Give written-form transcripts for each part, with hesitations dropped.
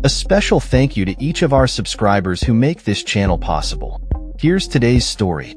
A special thank you to each of our subscribers who make this channel possible. Here's today's story.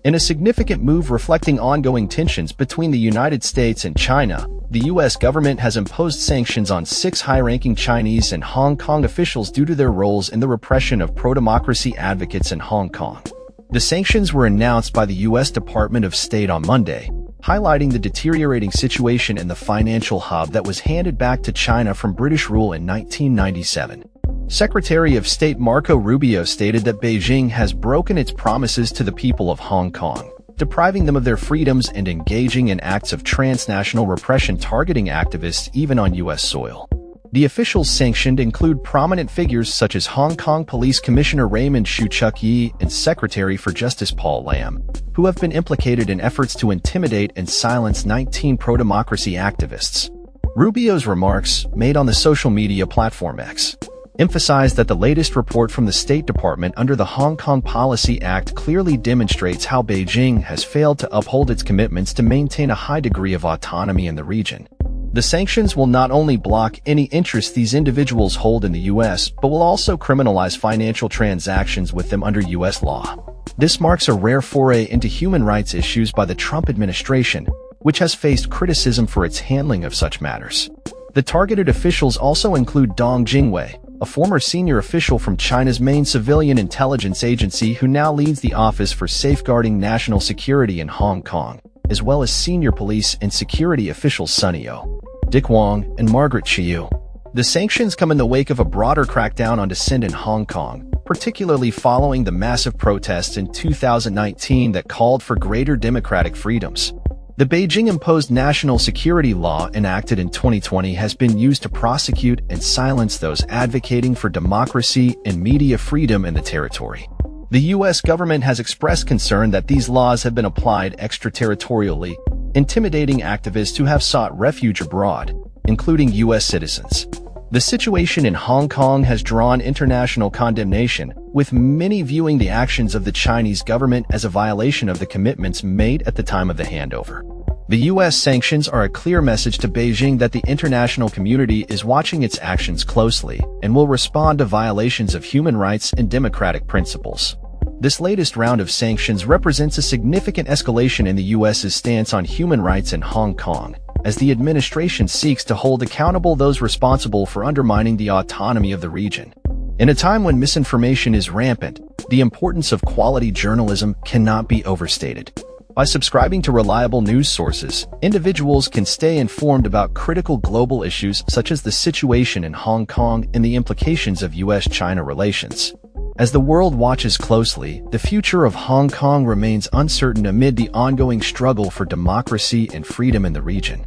In a significant move reflecting ongoing tensions between the United States and China, the U.S. government has imposed sanctions on 6 high-ranking Chinese and Hong Kong officials due to their roles in the repression of pro-democracy advocates in Hong Kong. The sanctions were announced by the U.S. Department of State on Monday, highlighting the deteriorating situation in the financial hub that was handed back to China from British rule in 1997. Secretary of State Marco Rubio stated that Beijing has broken its promises to the people of Hong Kong, depriving them of their freedoms and engaging in acts of transnational repression targeting activists even on U.S. soil. The officials sanctioned include prominent figures such as Hong Kong Police Commissioner Raymond Shoo-Chuk-Yi and Secretary for Justice Paul Lam, who have been implicated in efforts to intimidate and silence 19 pro-democracy activists. Rubio's remarks, made on the social media platform X, emphasized that the latest report from the State Department under the Hong Kong Policy Act clearly demonstrates how Beijing has failed to uphold its commitments to maintain a high degree of autonomy in the region. The sanctions will not only block any interest these individuals hold in the U.S., but will also criminalize financial transactions with them under U.S. law. This marks a rare foray into human rights issues by the Trump administration, which has faced criticism for its handling of such matters. The targeted officials also include Dong Jingwei, a former senior official from China's main civilian intelligence agency who now leads the Office for Safeguarding National Security in Hong Kong, as well as senior police and security officials Sunny Oh, Dick Wong, and Margaret Chiu. The sanctions come in the wake of a broader crackdown on dissent in Hong Kong, particularly following the massive protests in 2019 that called for greater democratic freedoms. The Beijing-imposed national security law enacted in 2020 has been used to prosecute and silence those advocating for democracy and media freedom in the territory. The U.S. government has expressed concern that these laws have been applied extraterritorially, intimidating activists who have sought refuge abroad, including U.S. citizens. The situation in Hong Kong has drawn international condemnation, with many viewing the actions of the Chinese government as a violation of the commitments made at the time of the handover. The U.S. sanctions are a clear message to Beijing that the international community is watching its actions closely and will respond to violations of human rights and democratic principles. This latest round of sanctions represents a significant escalation in the U.S.'s stance on human rights in Hong Kong, as the administration seeks to hold accountable those responsible for undermining the autonomy of the region. In a time when misinformation is rampant, the importance of quality journalism cannot be overstated. By subscribing to reliable news sources, individuals can stay informed about critical global issues such as the situation in Hong Kong and the implications of U.S.-China relations. As the world watches closely, the future of Hong Kong remains uncertain amid the ongoing struggle for democracy and freedom in the region.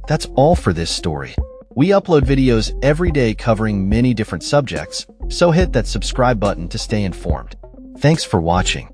That's all for this story. We upload videos every day covering many different subjects, so hit that subscribe button to stay informed. Thanks for watching.